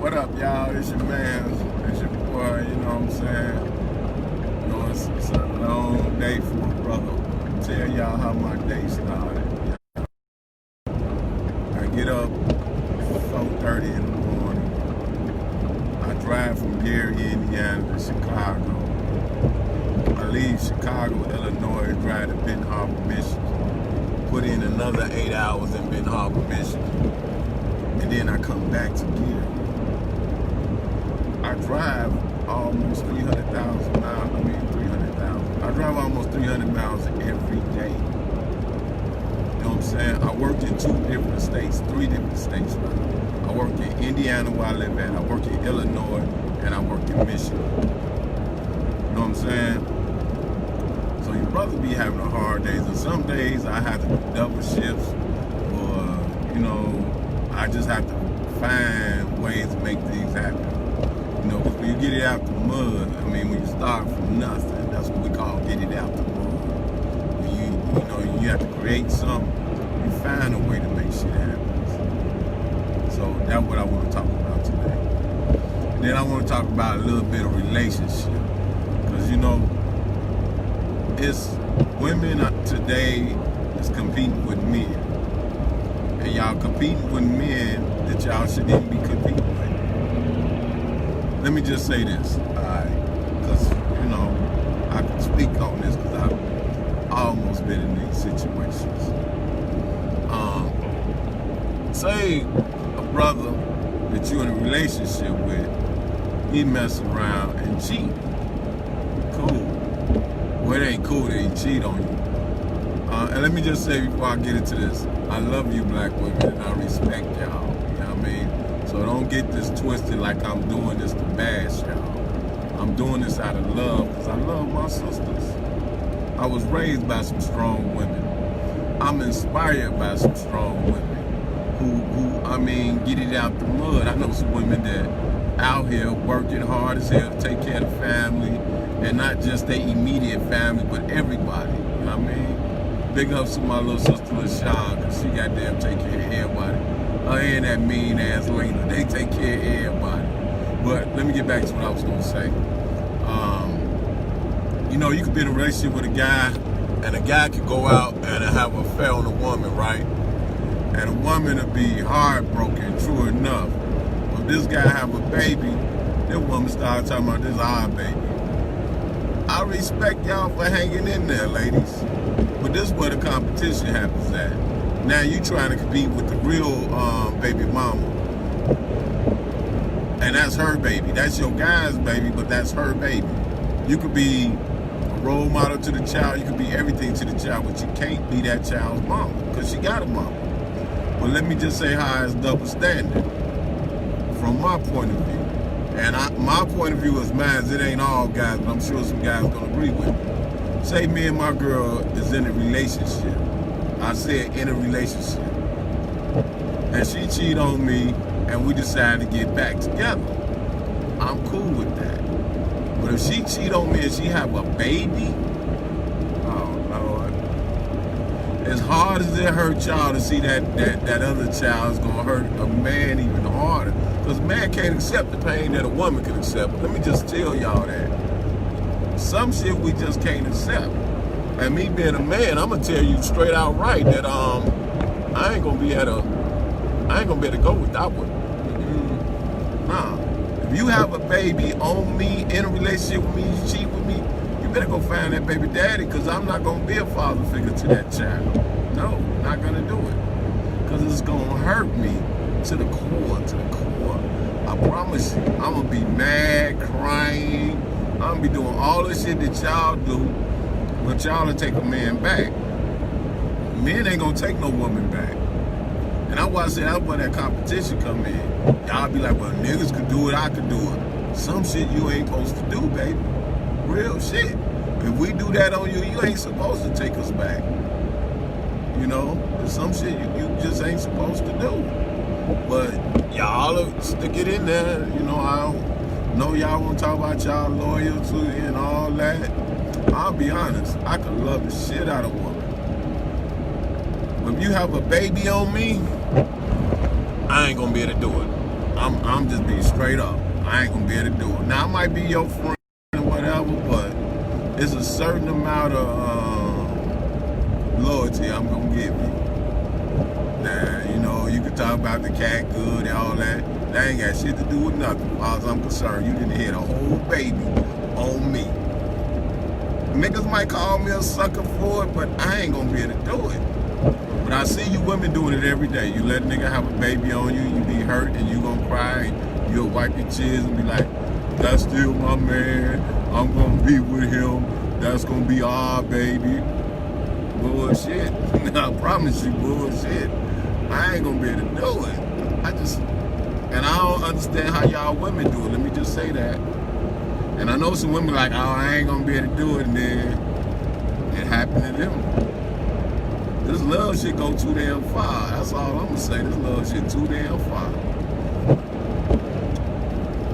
What up, y'all? It's your man. It's your boy, you know what I'm saying? You know, it's a long day for a brother. Tell y'all how my day started. I get up 4:30 in the morning. I drive from Gary, Indiana to Chicago. I leave Chicago, Illinois, drive to Benton Harbor, Michigan. Put in another 8 hours in Benton Harbor, Michigan. And then I come back to Gary. I drive almost 300,000 miles. 300,000. I drive almost 300 miles every day. You know what I'm saying? I worked in 3 different states, rather. I work in Indiana where I live at. I work in Illinois, and I work in Michigan. You know what I'm saying? So your brother be having a hard days, and some days I have to do double shifts, or I just have to find ways to make things happen. Because when you get it out the mud, when you start from nothing, that's what we call get it out the mud. When you have to create something, you find a way to make shit happen. So that's what I want to talk about today. And then I want to talk about a little bit of relationship. Because, it's women today is competing with men. And y'all competing with men that y'all shouldn't even be competing with. Let me just say this, alright? Because, I can speak on this because I've almost been in these situations. Say a brother that you're in a relationship with, he mess around and cheat. Cool. Well, it ain't cool that he cheat on you. And let me just say before I get into this, I love you black women and I respect y'all. You know what I mean? So don't get this twisted like I'm doing this to bash y'all. I'm doing this out of love because I love my sisters. I was raised by some strong women. I'm inspired by some strong women who get it out the mud. I know some women that out here working hard as hell to take care of the family, and not just their immediate family, but everybody. You know what I mean? Big ups to my little sister LaShawn, because she goddamn take care of everybody. Her and that mean ass Lena, they take care of everybody. But let me get back to what I was gonna say. You could be in a relationship with a guy, and a guy could go out and have an affair on a woman, right? And a woman would be heartbroken, true enough. When this guy have a baby, this woman started talking about this our baby. I respect y'all for hanging in there, ladies. But this is where the competition happens at. Now you trying to compete with the real baby mama. And that's her baby. That's your guy's baby, but that's her baby. You could be a role model to the child. You could be everything to the child, but you can't be that child's mama because she got a mama. But let me just say how it's double standard from my point of view. And my point of view is mine. It ain't all guys, but I'm sure some guys gonna agree with me. Say me and my girl is in a relationship. I said in a relationship. And she cheated on me and we decided to get back together. I'm cool with that. But if she cheat on me and she have a baby, oh Lord. As hard as it hurt y'all to see that other child is gonna hurt a man even harder. Because a man can't accept the pain that a woman can accept. Let me just tell y'all that. Some shit we just can't accept. And me being a man, I'm gonna tell you straight out right that I ain't gonna be able to go with that one. Nah. If you have a baby on me, in a relationship with me, you cheat with me, you better go find that baby daddy, because I'm not gonna be a father figure to that child. No, not gonna do it. Because it's gonna hurt me to the core. I promise you, I'm gonna be mad, crying. I'm gonna be doing all the shit that y'all do, but y'all will take a man back. Men ain't gonna take no woman back. And that's why I said that's where that competition come in. Y'all be like, well, niggas could do it, I could do it. Some shit you ain't supposed to do, baby. Real shit. If we do that on you, you ain't supposed to take us back. There's some shit you just ain't supposed to do. But y'all stick it in there. I don't know y'all want to talk about y'all loyalty and all that. I'll be honest, I could love the shit out of a woman. But if you have a baby on me, I ain't gonna be able to do it. I'm just being straight up. I ain't gonna be able to do it. Now I might be your friend or whatever, but it's a certain amount of loyalty I'm gonna give you. Now, you know, you can talk about the cat good and all that. That ain't got shit to do with nothing. As far as I'm concerned, you didn't hit a whole baby on me. Niggas might call me a sucker for it, but I ain't gonna be able to do it. But I see you women doing it every day. You let a nigga have a baby on you, you be hurt, and you gonna cry, and you'll wipe your tears and be like, that's still my man. I'm gonna be with him. That's gonna be our baby. Bullshit. I promise you, bullshit. I ain't gonna be able to do it. And I don't understand how y'all women do it. Let me just say that. And I know some women like, oh, I ain't gonna be able to do it, and then it happened to them. This love shit go too damn far. That's all I'm gonna say. This love shit too damn far.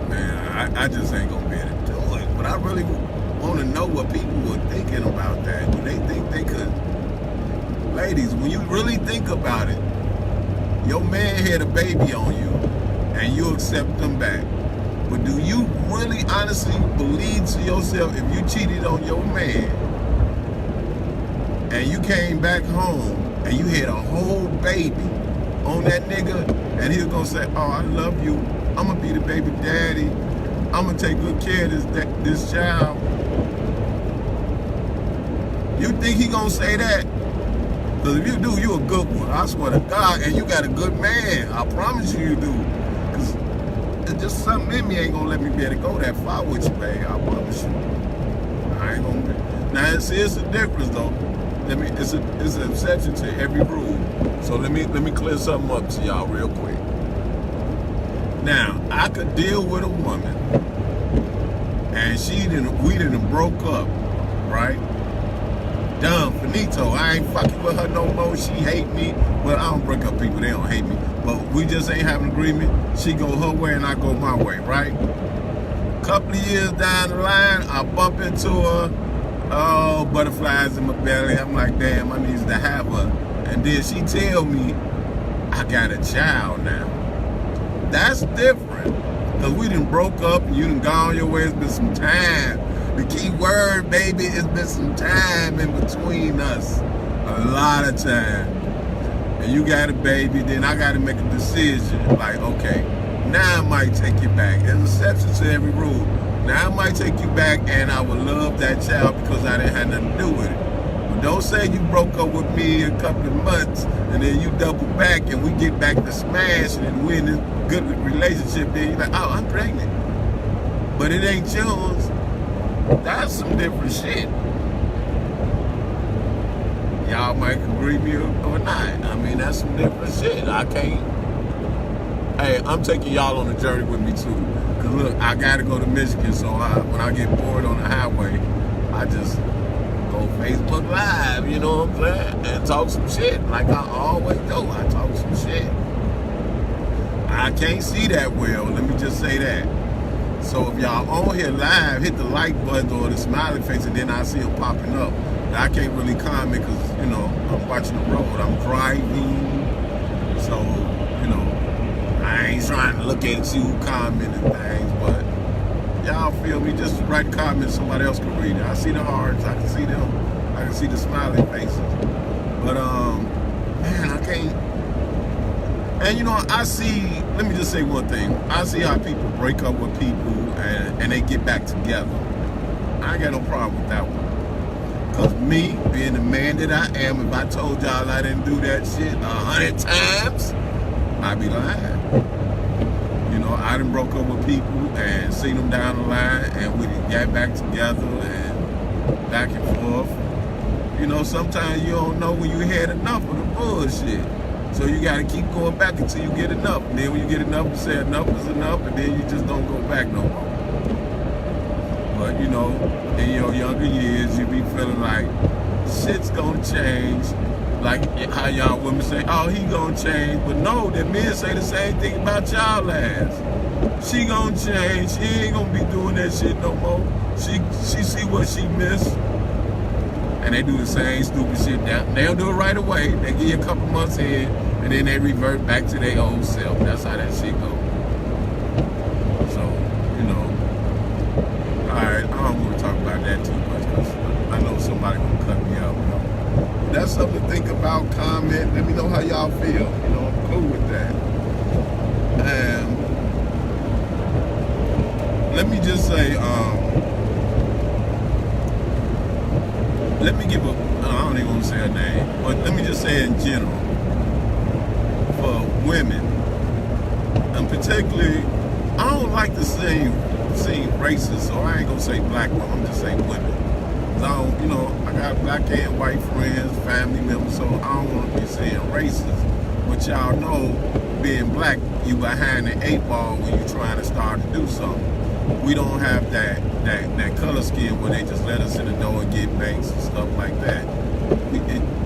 Man, I just ain't gonna be able to do it. But I really want to know what people were thinking about that. Do they think they could? Ladies, when you really think about it, your man had a baby on you, and you accept them back. But do you really honestly believe to yourself if you cheated on your man and you came back home and you had a whole baby on that nigga and he was gonna say, oh, I love you, I'm gonna be the baby daddy, I'm gonna take good care of this child? You think he gonna say that? Because if you do, you a good one. I swear to God, and you got a good man. I promise you do. Because it's just something in me ain't gonna let me be able to go that far with you, babe. I promise you. I ain't gonna be. Now, it's a difference, though. It's an exception to every rule. So let me clear something up to y'all real quick. Now, I could deal with a woman, and we didn't broke up, right? Done, finito. I ain't fucking with her no more. She hate me. Well, I don't break up people. They don't hate me. But we just ain't having an agreement. She go her way and I go my way, right? Couple of years down the line, I bump into her. Oh, butterflies in my belly. I'm like, damn, I need to have her. And then she tell me, I got a child now. That's different. Because we done broke up and you done gone your way. It's been some time. The key word, baby, it's been some time in between us. A lot of time. And you got a baby, then I got to make a decision. Like, okay, now I might take you back. There's exceptions to every rule. Now I might take you back and I would love that child because I didn't have nothing to do with it. But don't say you broke up with me a couple of months and then you double back and we get back to smashing and we're in a good relationship. Then you're like, oh, I'm pregnant. But it ain't yours. That's some different shit. Y'all might agree with me or not. I mean, that's some different shit. I can't. Hey, I'm taking y'all on a journey with me too. Cause look, I gotta go to Michigan, so when I get bored on the highway, I just go Facebook Live, you know what I'm saying? And talk some shit like I always do. I talk some shit. I can't see that well, let me just say that. So if y'all on here live, hit the like button or the smiley face, and then I see them popping up. Now, I can't really comment because, you know, I'm watching the road. I'm driving. So, you know, I ain't trying to look at you commenting things, but y'all feel me? Just write comments, somebody else can read it. I see the hearts, I can see them. I can see the smiley faces. But, man, I can't. And you know, I see, let me just say one thing. I see how people break up with people and they get back together. I ain't got no problem with that one. Because me, being the man that I am, if I told y'all I didn't do that shit 100 times, I'd be lying. You know, I done broke up with people and seen them down the line and we got back together and back and forth. You know, sometimes you don't know when you had enough of the bullshit. So you got to keep going back until you get enough. And then when you get enough, you say enough is enough, and then you just don't go back no more. But, you know, in your younger years, you be feeling like shit's going to change. Like how y'all women say, oh, he going to change. But no, the men say the same thing about y'all ass. She going to change. She ain't going to be doing that shit no more. She see what she missed. And they do the same stupid shit now. They don't do it right away. They give you a couple months in, and then they revert back to their old self. That's how that shit goes. y'all feel. You know, I'm cool with that. And let me just say, let me give I don't even want to say her name, but let me just say in general, for women, and particularly, I don't like to seem racist, so I ain't gonna say black women, I'm just saying women. I don't, you know, I got black and white friends, family members, so I don't want to be saying racist. But y'all know, being black, you behind the 8 ball when you're trying to start to do something. We don't have that color skin where they just let us in the door and get banks and stuff like that.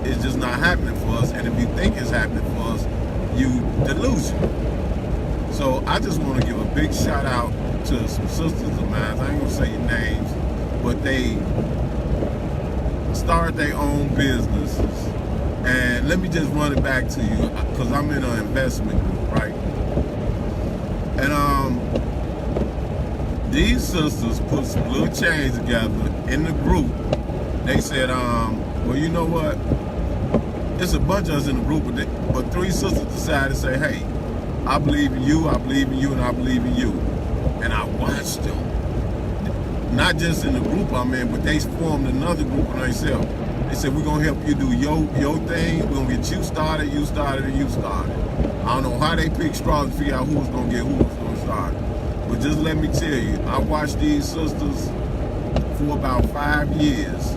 It's just not happening for us, and if you think it's happening for us, you delusional. So I just want to give a big shout out to some sisters of mine. I ain't gonna say your names, but they start their own businesses. And let me just run it back to you, because I'm in an investment group, right? And these sisters put some little change together in the group. They said, well, you know what? It's a bunch of us in the group, but 3 sisters decided to say, hey, I believe in you, I believe in you, and I believe in you. And I watched them. Not just in the group I'm in, but they formed another group on themselves. They said, we're going to help you do your thing. We're going to get you started, and you started. I don't know how they picked straws to figure out who was going to get who was going to start. But just let me tell you, I watched these sisters for about 5 years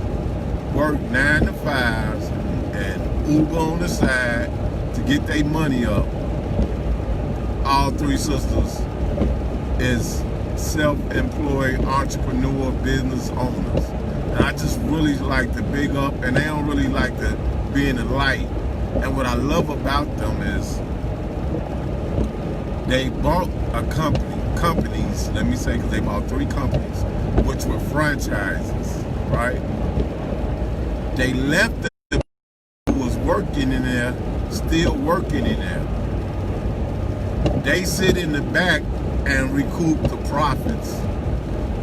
work 9 to 5s and Uber on the side to get their money up. All 3 sisters is self-employed entrepreneur business owners. And I just really like to big up, and they don't really like to be in the light. And what I love about them is they bought companies, let me say, because they bought 3 companies, which were franchises, right? They left the who was working in there, still working in there. They sit in the back and recoup the profits.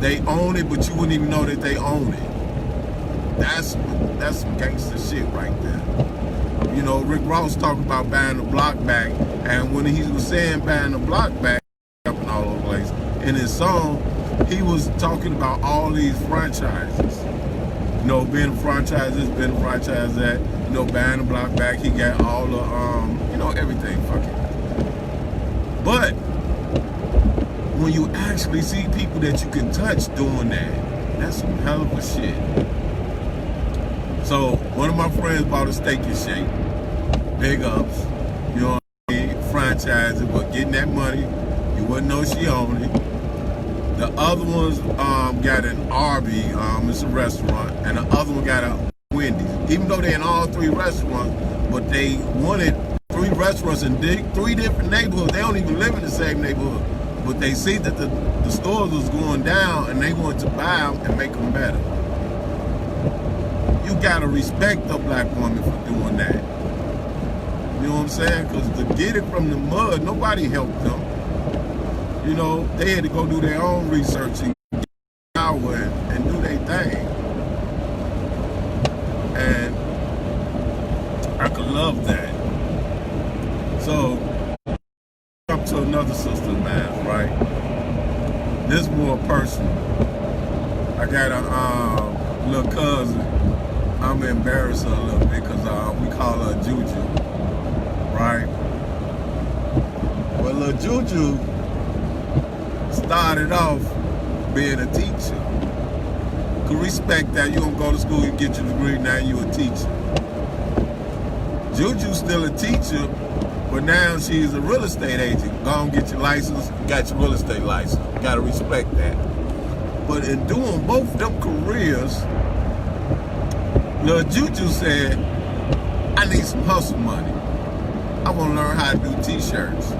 They own it, but you wouldn't even know that they own it. That's some gangster shit right there. You know, Rick Ross talking about buying the block back, and when he was saying buying the block back and all over the place, in his song, he was talking about all these franchises. You know, being a franchise this, being a franchise that, you know, buying the block back, he got all the, you know, everything fucking. But when you actually see people that you can touch doing that, that's some hell of a shit. So one of my friends bought a Steak and Shake, big ups, you know what I mean, franchising, but getting that money, you wouldn't know she owned it. The other ones got an Arby, it's a restaurant, and the other one got a Wendy's. Even though they're in all 3 restaurants, but they wanted 3 restaurants in 3 different neighborhoods. They don't even live in the same neighborhood, but they see that the stores was going down, and they wanted to buy them and make them better. You gotta respect the black woman for doing that. You know what I'm saying? Because to get it from the mud, nobody helped them. You know, they had to go do their own research and get power and do their thing. And I could love that. So, up to another sister of mine, right? This more personal. I got a little cousin. I'm embarrassed her a little bit because we call her Juju, right? Well, little Juju started off being a teacher. Could respect that. You don't go to school, you get your degree, now you a teacher. Juju's still a teacher, but now she's a real estate agent. Go and get your license, got your real estate license. Gotta respect that. But in doing both them careers, Lil Juju said, I need some hustle money. I want to learn how to do t-shirts.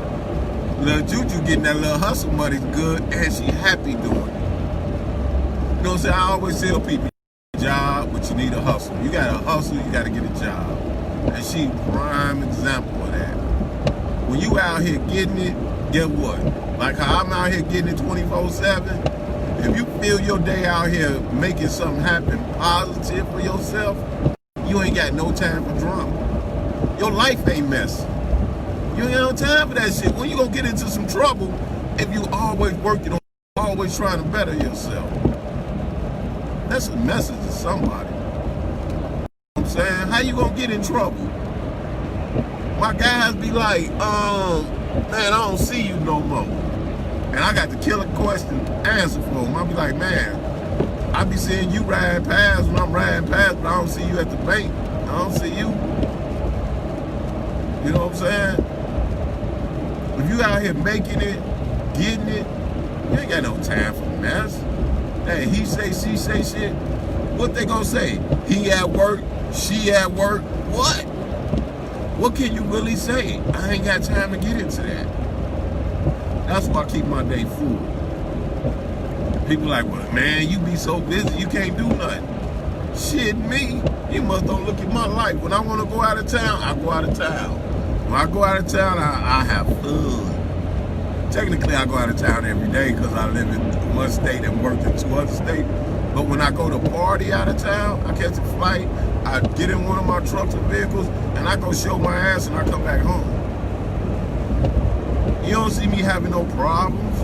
Lil Juju getting that little hustle money is good, and she happy doing it. You know what I'm saying? I always tell people, you need a job, but you need a hustle. You got to hustle, you got to get a job. And she prime example of that. When you out here getting it, get what? Like how I'm out here getting it 24/7. If you feel your day out here making something happen positive for yourself, you ain't got no time for drama. Your life ain't messy. You ain't got no time for that shit. When you gonna get into some trouble if you always working on, always trying to better yourself? That's a message to somebody. You know what I'm saying? How you gonna get in trouble? My guys be like, man, I don't see you no more. And I got the killer question answer for them. I be like, man, I be seeing you riding past when I'm riding past, but I don't see you at the bank. I don't see you. You know what I'm saying? If you out here making it, getting it, you ain't got no time for mess. Hey, he say, she say shit. What they gonna say? He at work, she at work. What? What can you really say? I ain't got time to get into that. That's why I keep my day full. People like, well, man, you be so busy, you can't do nothing. Shit, me, you must don't look at my life. When I want to go out of town, I go out of town. When I go out of town, I have fun. Technically, I go out of town every day because I live in one state and work in two other states. But when I go to party out of town, I catch a flight, I get in one of my trucks or vehicles, and I go show my ass and I come back home. You don't see me having no problems.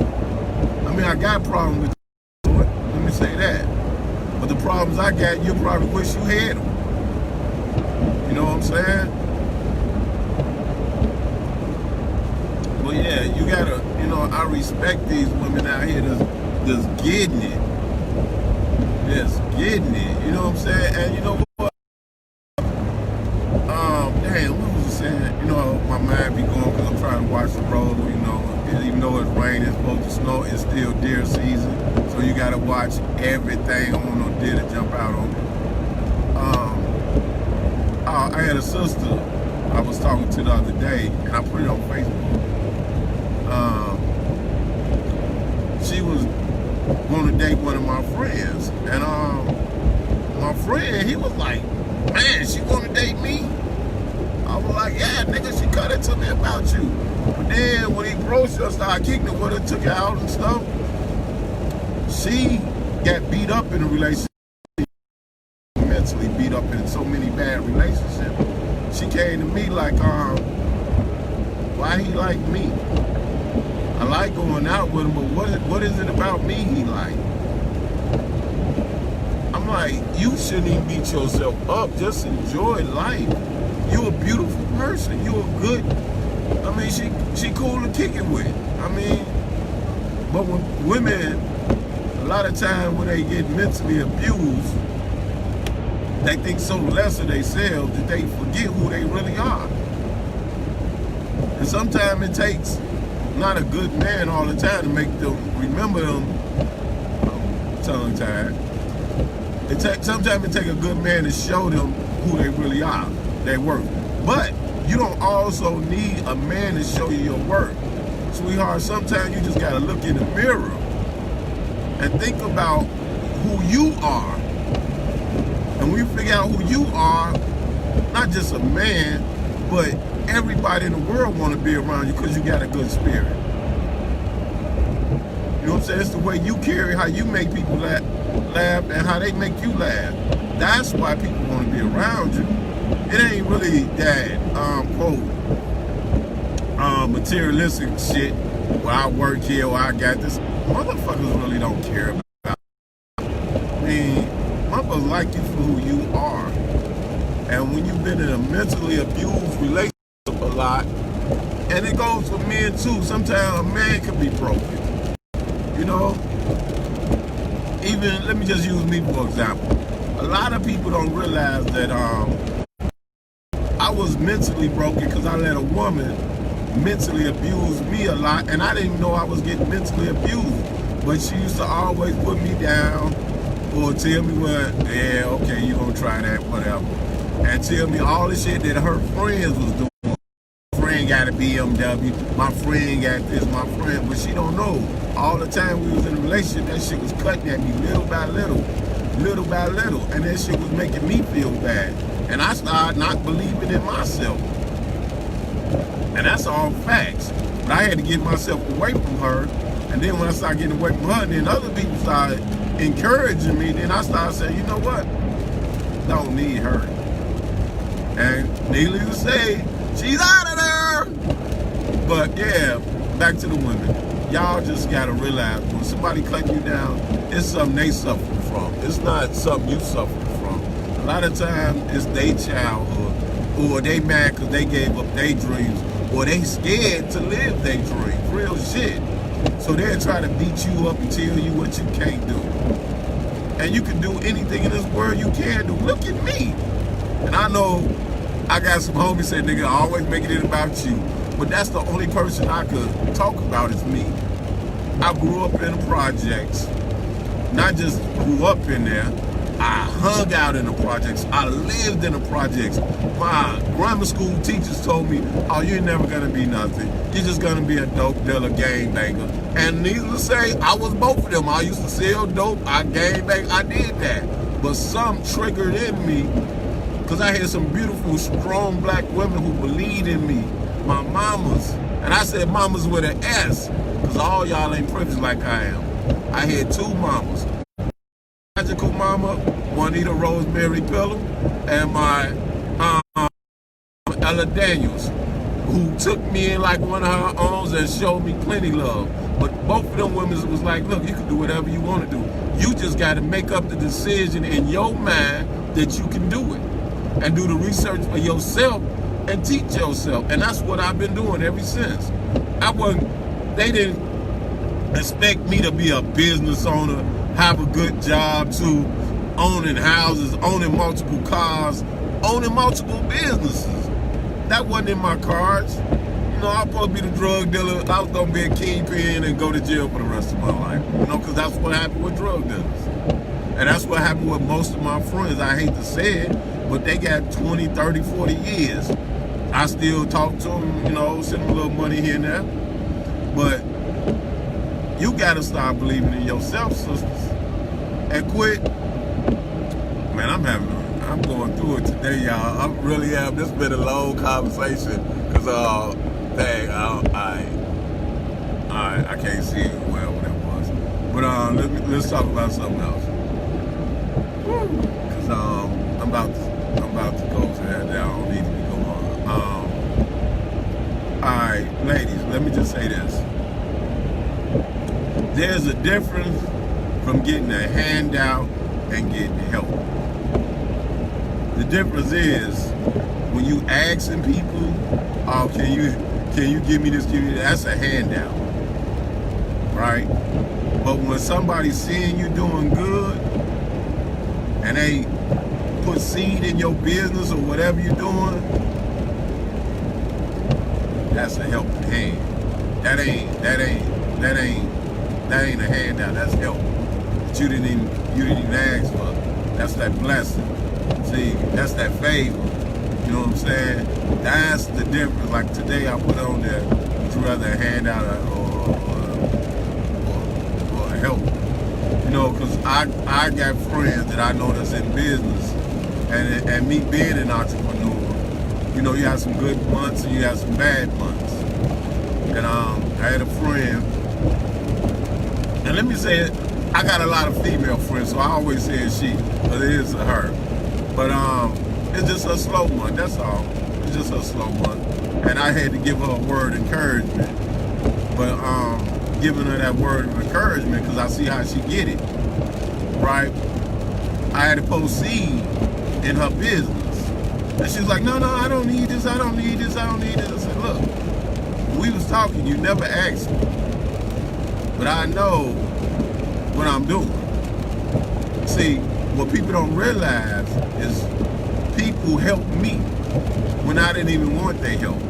I mean, I got problems with it. Let me say that. But the problems I got, you probably wish you had them. You know what I'm saying? But yeah, you gotta, you know, I respect these women out here that's getting it. Just getting it. You know what I'm saying? And you know what? Damn, what was I saying? You know, my mind be going because I'm trying to watch the road, you know. Even though it's rain, it's supposed to snow, it's still deer season. So you gotta watch everything. I don't want no deer to jump out on me. I had a sister I was talking to the other day, and I put it on Facebook. She was going to date one of my friends, and my friend, he was like, man, she want to date me? I was like, yeah, nigga, she cut it to me about you. But then when he approached her, started kicking it with her, took her out and stuff, she got beat up in a relationship, mentally beat up in so many bad relationships. She came to me like, why he like me? I like going out with him, but what is it about me he like? I'm like, you shouldn't even beat yourself up. Just enjoy life. You're a beautiful person. You're a good, I mean, she cool to kick it with. I mean, but when women, a lot of times when they get mentally abused, they think so less of themselves that they forget who they really are. And sometimes it takes not a good man all the time to make them remember them. Tongue-tied. Sometimes it takes a good man to show them who they really are, their worth. But you don't also need a man to show you your worth. Sweetheart, sometimes you just gotta look in the mirror and think about who you are. And when you figure out who you are, not just a man, but everybody in the world want to be around you because you got a good spirit. You know what I'm saying? It's the way you carry, how you make people laugh, and how they make you laugh. That's why people want to be around you. It ain't really that, materialistic shit. Well, I work here, or I got this. Motherfuckers really don't care about it. I mean, motherfuckers like you for who you are. And when you've been in a mentally abused relationship a lot, and it goes for men too, sometimes a man can be broken. You know? Even, let me just use me for example. A lot of people don't realize that I was mentally broken because I let a woman mentally abuse me a lot, and I didn't even know I was getting mentally abused. But she used to always put me down or tell me yeah, okay, you gonna try that, whatever. And tell me all the shit that her friends was doing. My friend got a BMW, my friend got this, my friend, but she don't know. All the time we was in a relationship, that shit was cutting at me little by little, and that shit was making me feel bad. And I started not believing in myself. And that's all facts. But I had to get myself away from her. And then when I started getting away from her, then other people started encouraging me. Then I started saying, you know what? Don't need her. And needless to say, she's out of there. But yeah, back to the women. Y'all just gotta realize when somebody cutting you down, it's something they suffer from. It's not something you suffer from. A lot of times it's their childhood, or they mad because they gave up their dreams, or they scared to live their dreams. Real shit. So they'll try to beat you up and tell you what you can't do. And you can do anything in this world you can do. Look at me. And I know I got some homies say, nigga, always making it about you. But that's the only person I could talk about is me. I grew up in the projects. Not just grew up in there. I hung out in the projects. I lived in the projects. My grammar school teachers told me, oh, you're never gonna be nothing. You're just gonna be a dope dealer, gangbanger. And needless to say, I was both of them. I used to sell dope, I gangbang, I did that. But some triggered in me, because I had some beautiful, strong black women who believed in me. My mamas, and I said mamas with an S, because all y'all ain't privileged like I am. I had two mamas. Magical mama, Juanita Rosemary Pillow, and my Ella Daniels, who took me in like one of her arms and showed me plenty love. But both of them women was like, look, you can do whatever you want to do. You just got to make up the decision in your mind that you can do it. And do the research for yourself and teach yourself. And that's what I've been doing ever since. They didn't expect me to be a business owner, have a good job too, owning houses, owning multiple cars, owning multiple businesses. That wasn't in my cards. You know, I was supposed to be the drug dealer. I was going to be a kingpin and go to jail for the rest of my life. You know, because that's what happened with drug dealers. And that's what happened with most of my friends. I hate to say it, but they got 20, 30, 40 years. I still talk to them, you know, send them a little money here and there. But you got to start believing in yourself, sisters. And quit. Man, I'm going through it today, y'all. I really am. This has been a long conversation. Because, dang, I can't see it well what it was. But let's talk about something else. Because I'm about to go to that. I don't need to be going on. Alright, ladies, let me just say this. There's a difference from getting a handout and getting help. The difference is when you asking people, oh, can you give me this, give me that? That's a handout, right? But when somebody's seeing you doing good and they put seed in your business or whatever you're doing, that's a helping hand. That ain't a handout. That's help. But you didn't even ask for. That's that blessing. See, that's that favor. You know what I'm saying? That's the difference. Like today, I put on there, would you rather a handout or a help? You know, because I got friends that I know that's in business, and me being an entrepreneur, you know, you have some good months and you have some bad months. And I had a friend, and let me say it, I got a lot of female friends, so I always say she, but it is a her. But it's just a slow month, that's all. It's just a slow month. And I had to give her a word of encouragement. But giving her that word of encouragement, because I see how she get it, right? I had to post seed in her business. And she was like, no, I don't need this, I don't need this, I don't need this. I said, look, we was talking, you never asked me. But I know what I'm doing. See, what people don't realize is people helped me when I didn't even want their help.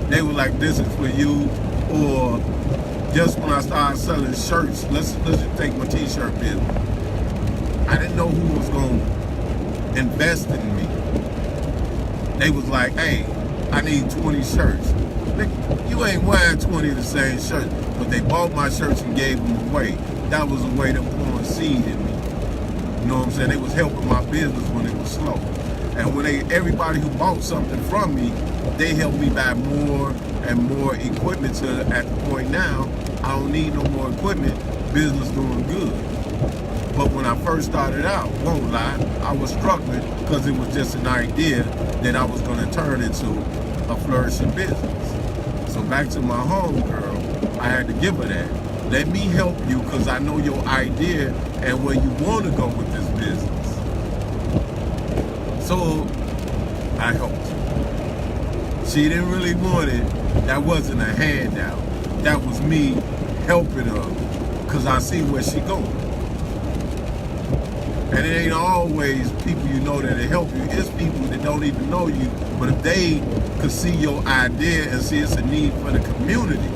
They were like, this is for you. Or just when I started selling shirts, let's just take my t-shirt business. I didn't know who was going to invest in me. They was like, hey, I need 20 shirts. You ain't wearing 20 of the same shirts. But they bought my shirts and gave them away. That was a way to pouring seed in me. You know what I'm saying? They was helping my business when it was slow. And when everybody who bought something from me, they helped me buy more and more equipment to, at the point now, I don't need no more equipment, business doing good. But when I first started out, won't lie, I was struggling because it was just an idea that I was going to turn into a flourishing business. So So back to my home girl, I had to give her that. Let me help you because I know your idea and where you want to go with this business. So I helped her. She didn't really want it. That wasn't a handout. That was me helping her because I see where she going. And it ain't always people you know that'll help you. It's people that don't even know you. But if they could see your idea and see it's a need for the community,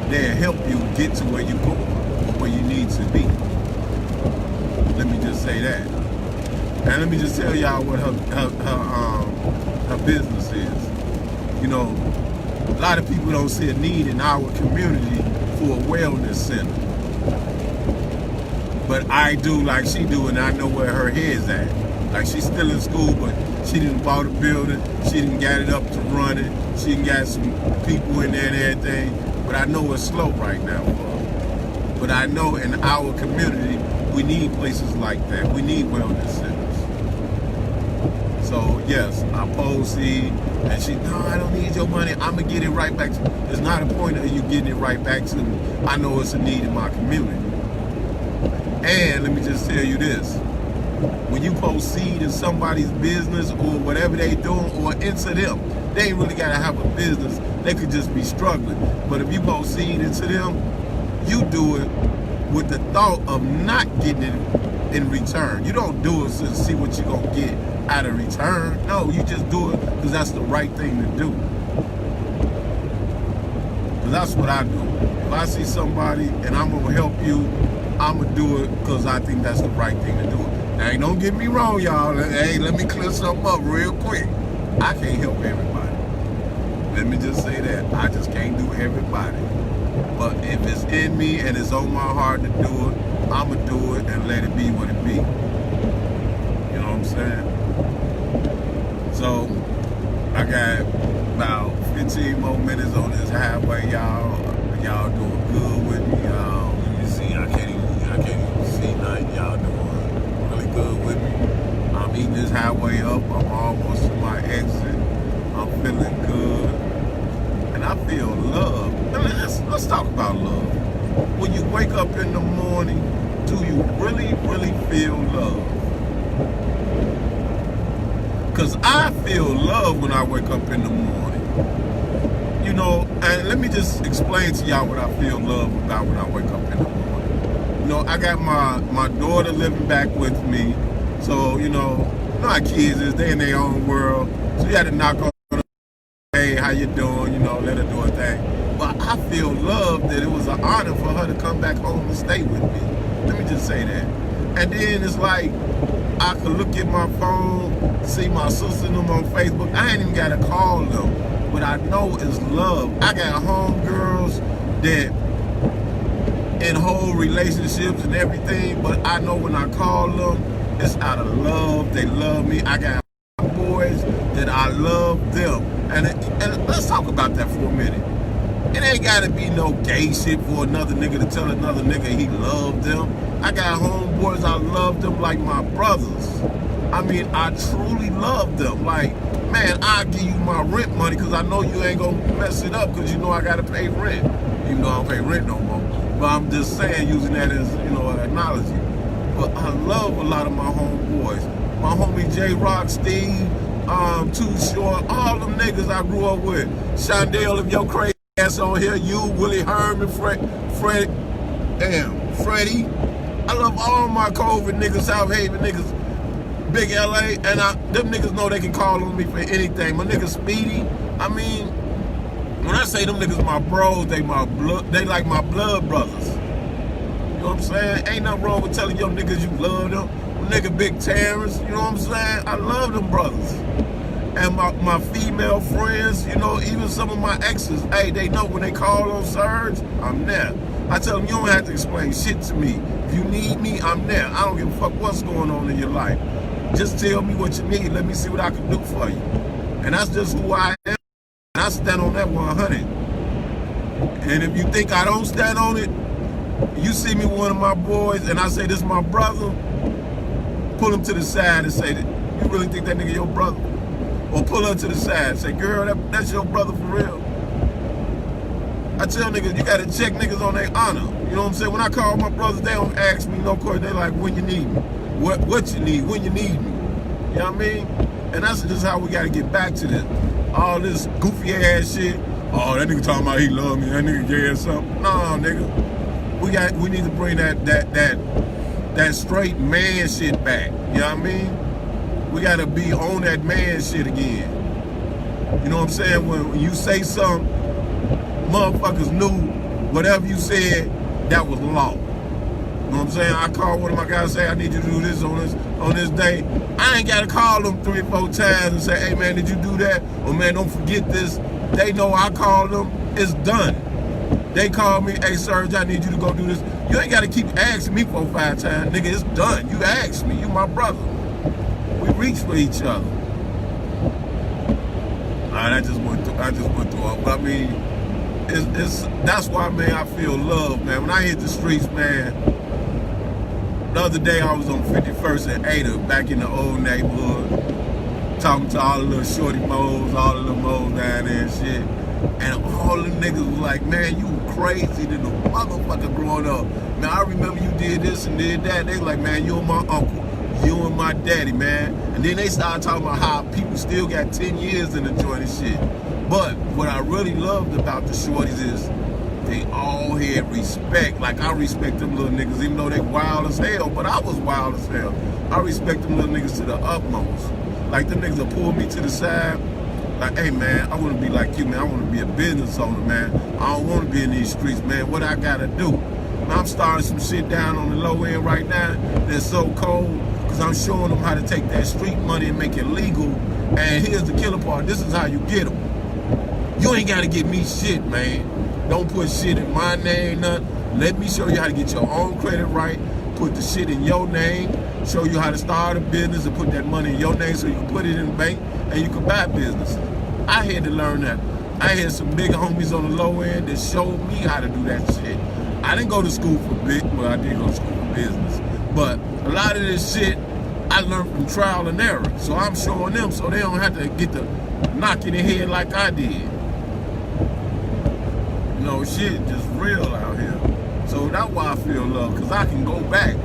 they'll help you get to where you're going or where you need to be. Let me just say that. And let me just tell y'all what her business is. You know, a lot of people don't see a need in our community for a wellness center. But I do like she do, and I know where her head's at. Like she's still in school, but she didn't bought a building. She didn't got it up to running. She didn't got some people in there and everything. But I know it's slow right now for her. But I know in our community, we need places like that. We need wellness centers. So yes, I post seed, and she, no, I don't need your money. I'm gonna get it right back to you. There's not a point of you getting it right back to me. I know it's a need in my community. And let me just tell you this. When you post seed in somebody's business or whatever they doing or into them, they ain't really gotta have a business. They could just be struggling. But if you post seed into them, you do it with the thought of not getting it in return. You don't do it to see what you're gonna get out of return. No, you just do it because that's the right thing to do. Because that's what I do. If I see somebody and I'm gonna help you, I'm gonna do it because I think that's the right thing to do. Now, don't get me wrong, y'all. Hey, let me clear something up real quick. I can't help everybody. Let me just say that. I just can't do everybody. But if it's in me and it's on my heart to do it, I'm gonna do it and let it be what it be. You know what I'm saying? So, I got about 15 more minutes on this highway, y'all. Y'all doing good with me. You see, I can't even see nothing. Y'all doing really good with me. I'm eating this highway up. I'm almost to my exit. I'm feeling good. And I feel love. Let's talk about love. When you wake up in the morning, do you really, really feel love? Because I feel love when I wake up in the morning. You know, and let me just explain to y'all what I feel love about when I wake up in the morning. You know, I got my daughter living back with me. So, you know how kids is, they in their own world. So you had to knock on her, hey, how you doing? You know, let her do her thing. But I feel love that it was an honor for her to come back home and stay with me. Let me just say that. And then it's like, I could look at my phone, see my sister and them on Facebook. I ain't even got to call them. But I know it's love. I got homegirls that in whole relationships and everything, but I know when I call them, it's out of love. They love me. I got boys that I love them. And let's talk about that for a minute. It ain't gotta be no gay shit for another nigga to tell another nigga he loved them. I got homeboys, I love them like my brothers. I mean, I truly love them. Like, man, I'll give you my rent money because I know you ain't gonna mess it up because you know I gotta pay rent. Even though I don't pay rent no more. But I'm just saying, using that as, you know, an analogy. But I love a lot of my homeboys. My homie J-Rock, Steve, Too Short, all them niggas I grew up with. Shondale, if your crazy ass on here, you, Willie Herman, Freddie. I love all my COVID niggas, South Haven niggas, Big LA, and them niggas know they can call on me for anything. My nigga Speedy, I mean, when I say them niggas my bros, they like my blood brothers. You know what I'm saying? Ain't nothing wrong with telling your niggas you love them. My nigga Big Terrence, you know what I'm saying? I love them brothers. And my female friends, you know, even some of my exes, hey, they know when they call on Surge, I'm there. I tell them, you don't have to explain shit to me. If you need me, I'm there. I don't give a fuck what's going on in your life. Just tell me what you need. Let me see what I can do for you. And that's just who I am. And I stand on that 100. And if you think I don't stand on it, you see me with one of my boys and I say, this is my brother, pull him to the side and say, you really think that nigga your brother? Or pull her to the side. Say, girl, that's your brother for real. I tell niggas, you gotta check niggas on their honor. You know what I'm saying? When I call my brothers, they don't ask me no question. They like, when you need me. What you need, when you need me. You know what I mean? And that's just how we gotta get back to this. All this goofy ass shit. Oh, that nigga talking about he love me, that nigga gay or something. No, nigga. We need to bring that straight man shit back. You know what I mean? We gotta be on that man shit again. You know what I'm saying? When you say something, motherfuckers knew whatever you said, that was law. You know what I'm saying? I called one of my guys and say, I need you to do this on this day. I ain't gotta call them 3 or 4 times and say, hey man, did you do that? Or man, don't forget this. They know I called them, it's done. They call me, hey Serge, I need you to go do this. You ain't gotta keep asking me 4 or 5 times. Nigga, it's done. You asked me, you my brother. We reach for each other. I just went through it. But I mean, that's why, man, I feel love, man. When I hit the streets, man, the other day I was on 51st and Ada, back in the old neighborhood, talking to all the little shorty moles, all the little moles down there and shit. And all the niggas was like, man, you crazy than a motherfucker growing up. Man, I remember you did this and did that. They was like, man, you and my uncle, you and my daddy, man. And then they started talking about how people still got 10 years in the joint and shit. But what I really loved about the shorties is they all had respect. Like, I respect them little niggas, even though they wild as hell, but I was wild as hell. I respect them little niggas to the utmost. Like, them niggas will pull me to the side. Like, hey, man, I want to be like you, man. I want to be a business owner, man. I don't want to be in these streets, man. What I got to do? I'm starting some shit down on the low end right now that's so cold because I'm showing them how to take that street money and make it legal. And here's the killer part. This is how you get them. You ain't got to get me shit, man. Don't put shit in my name, nothing. Let me show you how to get your own credit right. Put the shit in your name. Show you how to start a business and put that money in your name so you can put it in the bank and you can buy business. I had to learn that. I had some big homies on the low end that showed me how to do that shit. I didn't go to school for well, I did go to school for business. But a lot of this shit I learned from trial and error. So I'm showing them so they don't have to get the knock in the head like I did. You know, shit just real out here. So that's why I feel love, because I can go back.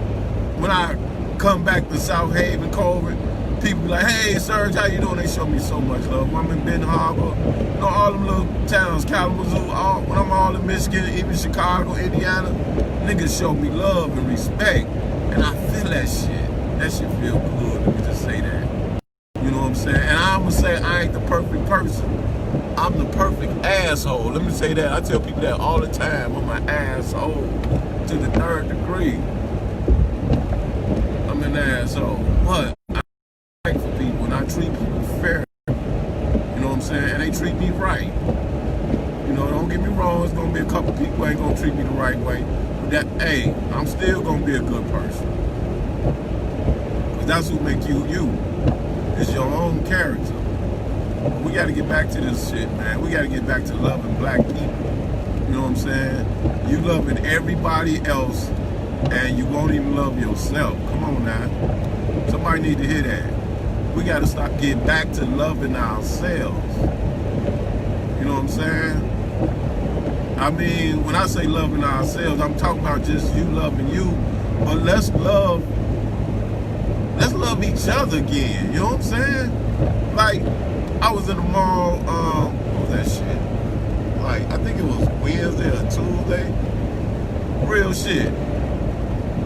When I come back to South Haven, Colbert, people be like, hey, Serge, how you doing? They show me so much love. I'm in Ben Harbor, you know, all them little towns, Kalamazoo, when I'm all in Michigan, even Chicago, Indiana, niggas show me love and respect. And I feel that shit. That shit feel good. Let me just say that. You know what I'm saying? And I'm going to say I ain't the perfect person. I'm the perfect asshole. Let me say that. I tell people that all the time. I'm an asshole to the 3rd degree. I'm an asshole. But I fight for people and I treat people fair. You know what I'm saying? And they treat me right. You know, don't get me wrong. There's going to be a couple people who ain't going to treat me the right way. But that, hey, I'm still going to be a good person. Because that's what makes you you. It's your own character. We got to get back to this shit, man. We got to get back to loving black people. You know what I'm saying? You loving everybody else and you won't even love yourself. Come on now. Somebody need to hear that. We got to stop getting back to loving ourselves. You know what I'm saying? I mean, when I say loving ourselves, I'm talking about just you loving you. But let's love each other again. You know what I'm saying? Like, I was in the mall, what was that shit? Like, I think it was Wednesday or Tuesday. Real shit.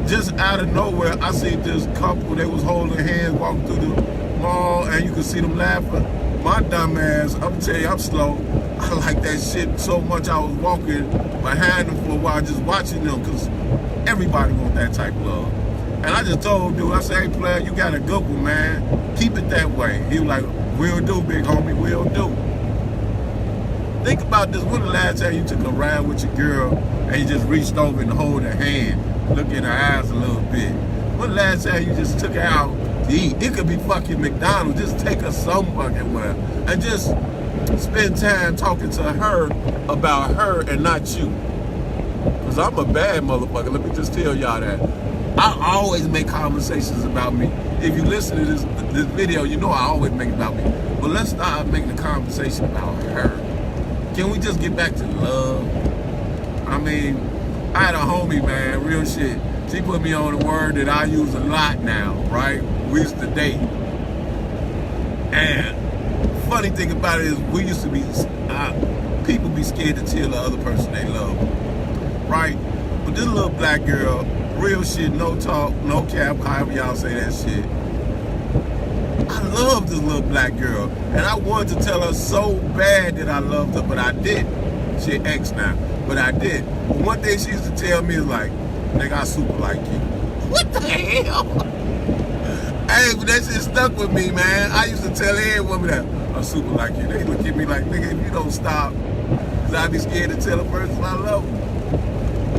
Just out of nowhere, I seen this couple, they was holding hands, walking through the mall, and you could see them laughing. My dumb ass, I'm gonna tell you, I'm slow. I like that shit so much I was walking behind them for a while, just watching them, because everybody want that type of love. And I just told dude, I said, hey player, you got a good one, man. Keep it that way. He was like, will do, big homie, will do. Think about this. When the last time you took a ride with your girl and you just reached over and hold her hand, look in her eyes a little bit? When the last time you just took her out to eat? It could be fucking McDonald's. Just take her some fucking where and just spend time talking to her about her and not you. Because I'm a bad motherfucker. Let me just tell y'all that. I always make conversations about me. If you listen to this video, you know I always make it about me. But let's start making a conversation about her. Can we just get back to love? I mean, I had a homie, man, real shit. She put me on a word that I use a lot now, right? We used to date. And funny thing about it is we used to be, people be scared to tell the other person they love them, right? But this little black girl, real shit, no talk, no cap, however y'all say that shit. I love this little black girl. And I wanted to tell her so bad that I loved her, but I didn't. She ex now, but I did. But one thing she used to tell me is like, nigga, I super like you. What the hell? Hey, but that shit stuck with me, man. I used to tell every woman that I super like you. They look at me like, nigga, if you don't stop, cause I be scared to tell a person I love them.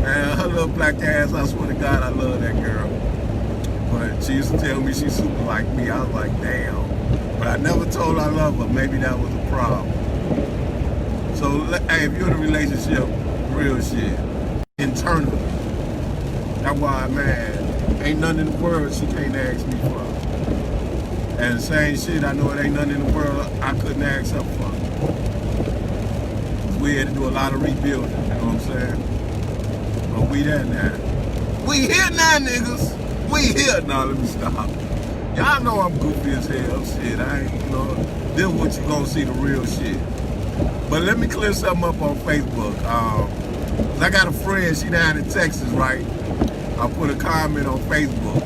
And her little black ass, I swear to God, I love that girl. But she used to tell me she super like me. I was like, damn. But I never told her I love her. Maybe that was a problem. So, hey, if you're in a relationship, real shit, internally. That's why, man, ain't nothing in the world she can't ask me for. And the same shit, I know it ain't nothing in the world I couldn't ask her for. We had to do a lot of rebuilding, you know what I'm saying? But we there now. We here now, niggas. We here now. Let me stop. Y'all know I'm goofy as hell. Shit, I ain't, you know, this is what you gonna see, the real shit. But let me clear something up on Facebook. I got a friend, she down in Texas, right? I put a comment on Facebook.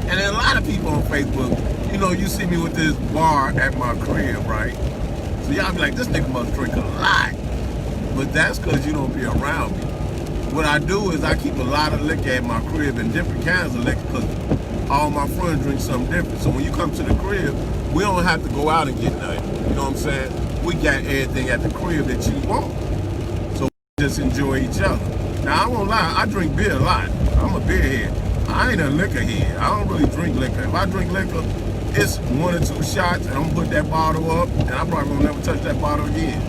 And then a lot of people on Facebook, you know, you see me with this bar at my crib, right? So y'all be like, this nigga must drink a lot. But that's because you don't be around me. What I do is I keep a lot of liquor at my crib and different kinds of liquor because all my friends drink something different. So when you come to the crib, we don't have to go out and get nothing. You know what I'm saying? We got everything at the crib that you want. So we just enjoy each other. Now, I won't lie, I drink beer a lot. I'm a beer head. I ain't a liquor head. I don't really drink liquor. If I drink liquor, it's 1 or 2 shots, and I'm gonna put that bottle up, and I probably won't never touch that bottle again.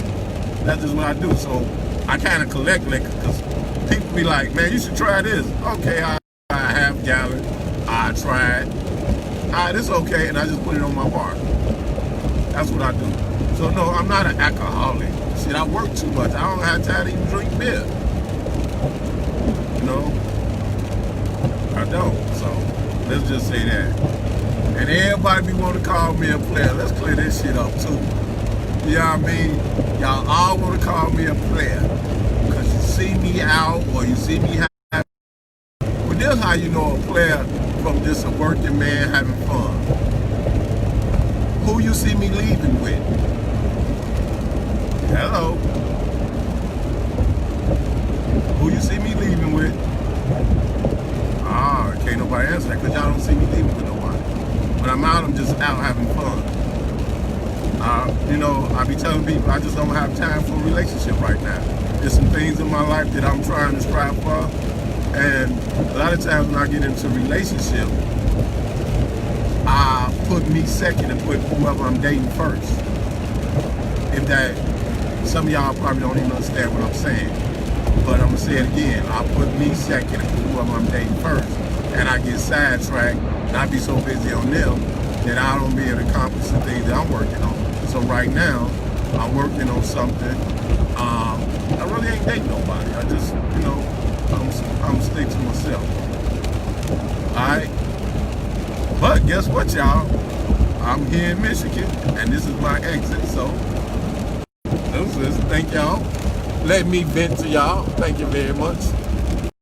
That's just what I do. So I kind of collect liquor, because people be like, man, you should try this. Okay, I half gallon. I tried. All right, it's okay, and I just put it on my bar. That's what I do. So no, I'm not an alcoholic. Shit, I work too much. I don't have time to even drink beer. You know? I don't. So let's just say that. And everybody be want to call me a player. Let's clear this shit up too. You know what I mean? Y'all all want to call me a player. Because you see me out or you see me having. But this how you know a player from just a working man having fun. Who you see me leaving with? Hello? Who you see me leaving with? Can't nobody answer that because y'all don't see me leaving with nobody. When I'm out, I'm just out having fun. You know, I be telling people I just don't have time for a relationship right now. There's some things in my life that I'm trying to strive for. And a lot of times when I get into a relationship, I put me second and put whoever I'm dating first. If that, some of y'all probably don't even understand what I'm saying. But I'm gonna say it again. I put me second and put whoever I'm dating first. And I get sidetracked and I be so busy on them that I don't be able to accomplish the things that I'm working on. So right now, I'm working on something. I really ain't dating nobody. I just, you know, I'm stick to myself. Alright? But guess what, y'all? I'm here in Michigan and this is my exit, so thank y'all. Let me vent to y'all. Thank you very much.